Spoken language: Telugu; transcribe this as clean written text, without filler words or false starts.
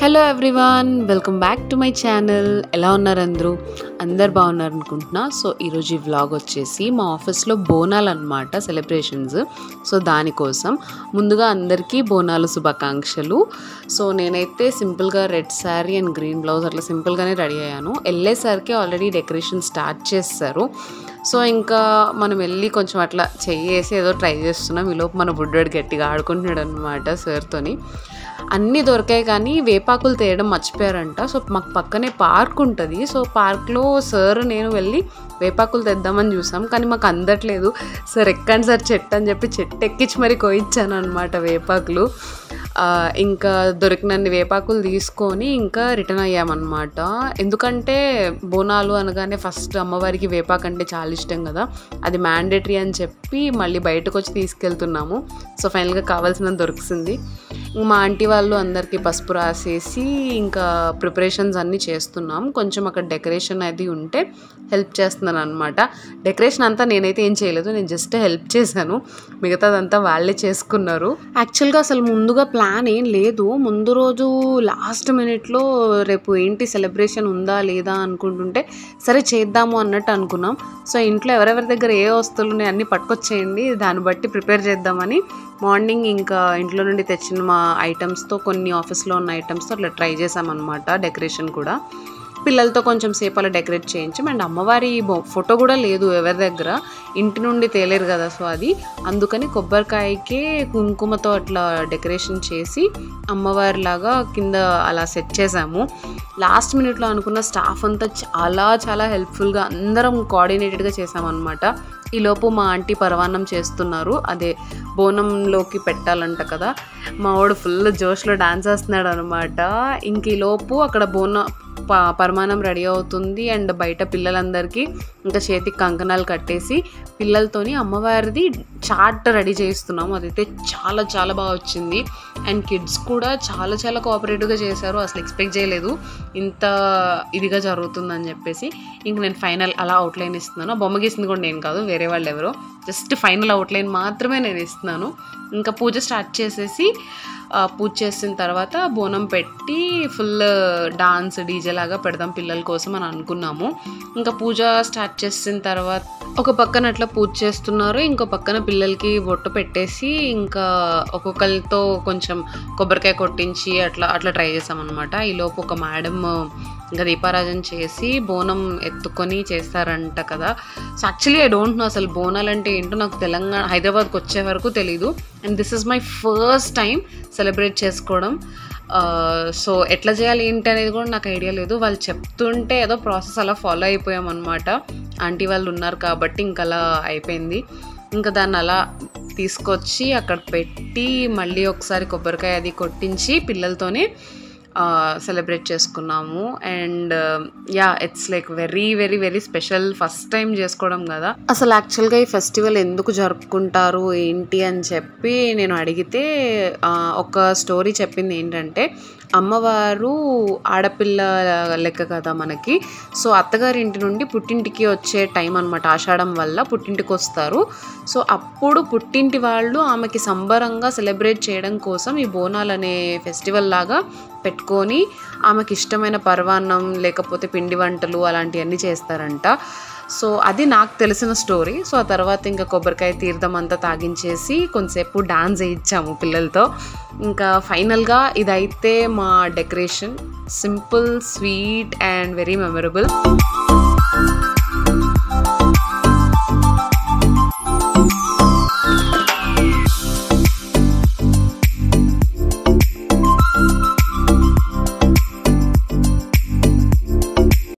Hello everyone, welcome back to my channel. ఎలా ఉన్నారు అందరు బాగున్నారు అనుకుంటున్నా. సో ఈరోజు ఈ వ్లాగ్ వచ్చేసి మా ఆఫీస్లో బోనాలు అనమాట, సెలబ్రేషన్స్. సో దానికోసం ముందుగా అందరికీ బోనాలు శుభాకాంక్షలు. సో నేనైతే సింపుల్గా red sari and green blouse అట్లా సింపుల్గానే రెడీ అయ్యాను. వెళ్ళేసరికి ఆల్రెడీ డెకరేషన్ స్టార్ట్ చేస్తారు. సో ఇంకా మనం వెళ్ళి కొంచెం అట్లా చెయ్యేసి ఏదో ట్రై చేస్తున్నాం. ఈలోపు మన బుడ్డోడు గట్టిగా ఆడుకుంటున్నాడు అనమాట సార్తోని. అన్నీ దొరికాయి కానీ వేపాకులు తేయడం మర్చిపోయారంట. సో మాకు పక్కనే పార్క్ ఉంటుంది. సో పార్క్లో సార్ నేను వెళ్ళి వేపాకులు తెద్దామని చూసాం, కానీ మాకు అందట్లేదు. సార్ ఎక్కండి సార్ చెట్టు అని చెప్పి చెట్టు ఎక్కించి మరీ కోయించాను అనమాట వేపాకులు. ఇంకా దొరికినన్ని వేపాకులు తీసుకొని ఇంకా రిటర్న్ అయ్యామన్నమాట. ఎందుకంటే బోనాలు అనగానే ఫస్ట్ అమ్మవారికి వేపాకు అంటే చాలా ఇష్టం కదా, అది మ్యాండేటరీ అని చెప్పి మళ్ళీ బయటకు వచ్చి తీసుకెళ్తున్నాము. సో ఫైనల్గా కావాల్సినంత దొరికింది. మా ఆంటీ వాళ్ళు అందరికీ పసుపు రాసేసి ఇంకా ప్రిపరేషన్స్ అన్నీ చేస్తున్నాం. కొంచెం అక్కడ డెకరేషన్ అది ఉంటే హెల్ప్ చేస్తున్నాను అనమాట. డెకరేషన్ అంతా నేనైతే ఏం చేయలేదు, నేను జస్ట్ హెల్ప్ చేశాను. మిగతాదంతా వాళ్ళే చేసుకున్నారు. యాక్చువల్గా అసలు ముందుగా ప్లాన్ ఏం లేదు. ముందు రోజు లాస్ట్ మినిట్లో రేపు ఏంటి సెలబ్రేషన్ ఉందా లేదా అనుకుంటుంటే సరే చేద్దాము అన్నట్టు అనుకున్నాం. సో ఇంట్లో ఎవరెవరి దగ్గర ఏ వస్తువులు ఉన్నాయి అన్నీ పట్టుకొచ్చేయండి, దాన్ని బట్టి ప్రిపేర్ చేద్దామని మార్నింగ్ ఇంకా ఇంట్లో నుండి తెచ్చిన మా ఐటమ్స్తో కొన్ని ఆఫీస్లో ఉన్న ఐటమ్స్తో అట్లా ట్రై చేసామన్నమాట. డెకరేషన్ కూడా పిల్లలతో కొంచెం సేపు అలా డెకరేట్ చేయించాం. అండ్ అమ్మవారి ఫోటో కూడా లేదు ఎవరి దగ్గర, ఇంటి నుండి తేలేరు కదా. సో అది అందుకని కొబ్బరికాయకే కుంకుమతో అట్లా డెకరేషన్ చేసి అమ్మవారిలాగా కింద అలా సెట్ చేసాము. లాస్ట్ మినిట్లో అనుకున్న స్టాఫ్ అంతా చాలా హెల్ప్ఫుల్గా అందరం కోఆర్డినేటెడ్గా చేసామన్నమాట. ఈలోపు మా ఆంటీ పరవాన్నం చేస్తున్నారు, అదే బోనంలోకి పెట్టాలంట కదా. మా వాడు ఫుల్ జోష్లో డాన్స్ వేస్తున్నాడు అనమాట. ఇంక ఈలోపు అక్కడ పరమాన్నం రెడీ అవుతుంది. అండ్ బయట పిల్లలందరికీ ఇంకా చేతికి కంకణాలు కట్టేసి పిల్లలతోని అమ్మవారిది చాట్ రెడీ చేస్తున్నాము. అదైతే చాలా బాగా వచ్చింది. అండ్ కిడ్స్ కూడా చాలా కోఆపరేటివ్గా చేశారు. అసలు ఎక్స్పెక్ట్ చేయలేదు ఇంత ఇదిగా జరుగుతుందని చెప్పేసి. ఇంక నేను ఫైనల్ అలా అవుట్లైన్ ఇస్తున్నాను. బొమ్మ గీసింది కూడా నేను కాదు, వేరే వాళ్ళు ఎవరో, జస్ట్ ఫైనల్ అవుట్లైన్ మాత్రమే నేను ఇస్తున్నాను. ఇంకా పూజ స్టార్ట్ చేసేసి పూజ చేసిన తర్వాత బోనం పెట్టి ఫుల్ డాన్స్ డీజే లాగా పెడదాం పిల్లల కోసం అని అనుకున్నాము. ఇంకా పూజ స్టార్ట్ చేసిన తర్వాత ఒక పక్కన అట్లా పూజ చేస్తున్నారు, ఇంకో పక్కన పిల్లలకి బొట్టు పెట్టేసి ఇంకా ఒక్కొక్కరితో కొంచెం కొబ్బరికాయ కొట్టించి అట్లా ట్రై చేసామన్నమాట. ఈలోపు ఒక మేడం ఇంకా దీపారాజన చేసి బోనం ఎత్తుకొని చేస్తారంట కదా. So actually I don't know అసలు బోనాలు అంటే ఏంటో. నాకు హైదరాబాద్కి వచ్చే వరకు తెలీదు. And this is my first time celebrate చేసుకోవడం. సో ఎట్లా చేయాలి ఏంటి అనేది కూడా నాకు ఐడియా లేదు. వాళ్ళు చెప్తుంటే ఏదో ప్రాసెస్ అలా ఫాలో అయిపోయాం అనమాట. ఆంటీ వాళ్ళు ఉన్నారు కాబట్టి ఇంకా అలా అయిపోయింది. ఇంకా దాన్ని అలా తీసుకొచ్చి అక్కడ పెట్టి మళ్ళీ ఒకసారి కొబ్బరికాయ అది కొట్టించి పిల్లలతోనే సెలబ్రేట్ చేసుకున్నాము. And it's like very special, first time చేసుకోవడం కదా. అసలు యాక్చువల్గా ఈ ఫెస్టివల్ ఎందుకు జరుపుకుంటారు ఏంటి అని చెప్పి నేను అడిగితే ఒక స్టోరీ చెప్పింది ఏంటంటే, అమ్మవారు ఆడపిల్ల లెక్క కదా మనకి. సో అత్తగారి ఇంటి నుండి పుట్టింటికి వచ్చే టైం అనమాట. ఆషాఢం వల్ల పుట్టింటికి వస్తారు. సో అప్పుడు పుట్టింటి వాళ్ళు ఆమెకి సంబరంగా సెలబ్రేట్ చేయడం కోసం ఈ బోనాలు అనే ఫెస్టివల్ లాగా పెట్టుకొని ఆమెకి ఇష్టమైన పరవాన్నం లేకపోతే పిండి వంటలు అలాంటివన్నీ చేస్తారంట. సో అది నాకు తెలిసిన స్టోరీ. సో ఆ తర్వాత ఇంకా కొబ్బరికాయ తీర్థం అంతా తాగించేసి కొంతసేపు డాన్స్ వేయించాము పిల్లలతో. ఇంకా ఫైనల్గా ఇదైతే మా decoration, simple, sweet and very memorable.